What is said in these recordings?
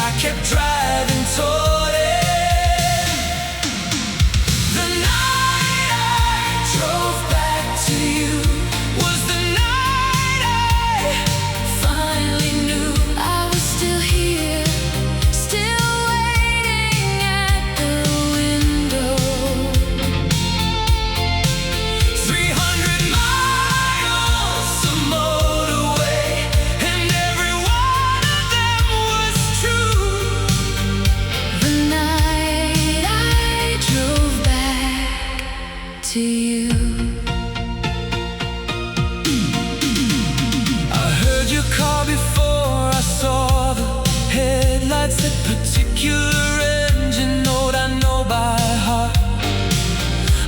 I kept driving toward it. The night I drove back to you was the night I finally knew I was still here, still waiting at the window. 300 miles of motorway, and every one of them was true. The night I drove back to you. I heard your car before I saw the headlights. That particular engine note I know by heart.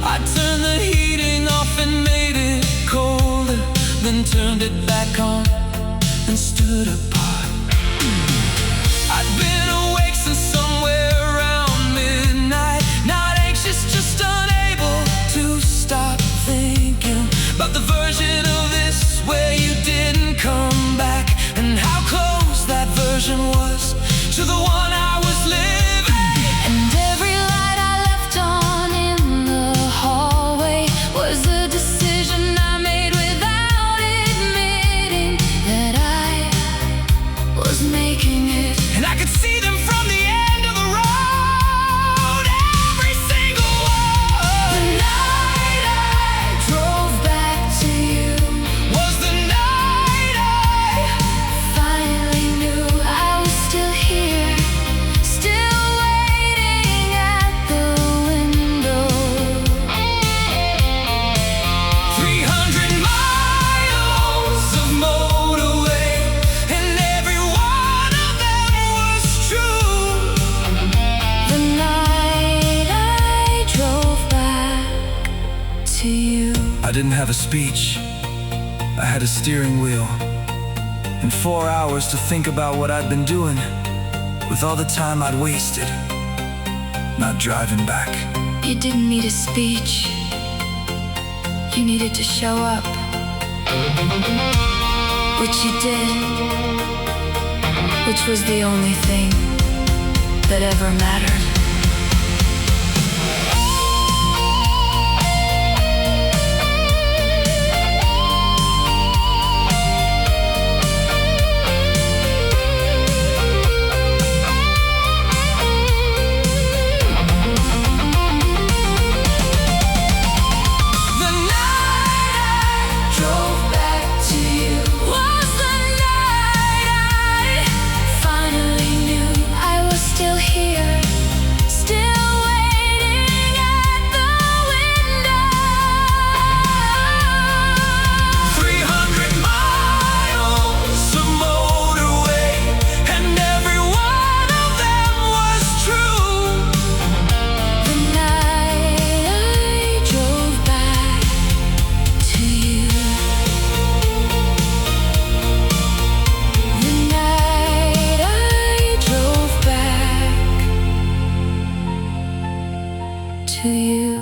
I turned the heating off and made it colder, then turned it back on and stood apart. I'd been awake since somewhere around midnight, not anxious, just unable to stop thinking about the version of this where you didn't come back, and how close that version was to the one I was living. And every light I left on in the hallway was a decision I made without admitting that I was making it. And I could see them from the end of the road, every single one. The night I drove back to you was the night I finally knew I was still here, still waiting at the window. 300 miles of motorway, and every one of them was true. The night I drove back to you. I didn't have a speech, I had a steering wheel, and 4 hours to think about what I'd been doing with all the time I'd wasted not driving back. You didn't need a speech. You needed to show up, which you did, which was the only thing that ever mattered. The night I drove back to you was the night I finally knew I was still here, still waiting at the window. 300 miles of motorway, and every one of them was true. The night I drove back to you. The night I drove back to you.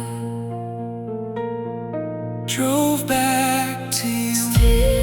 Drove back to you.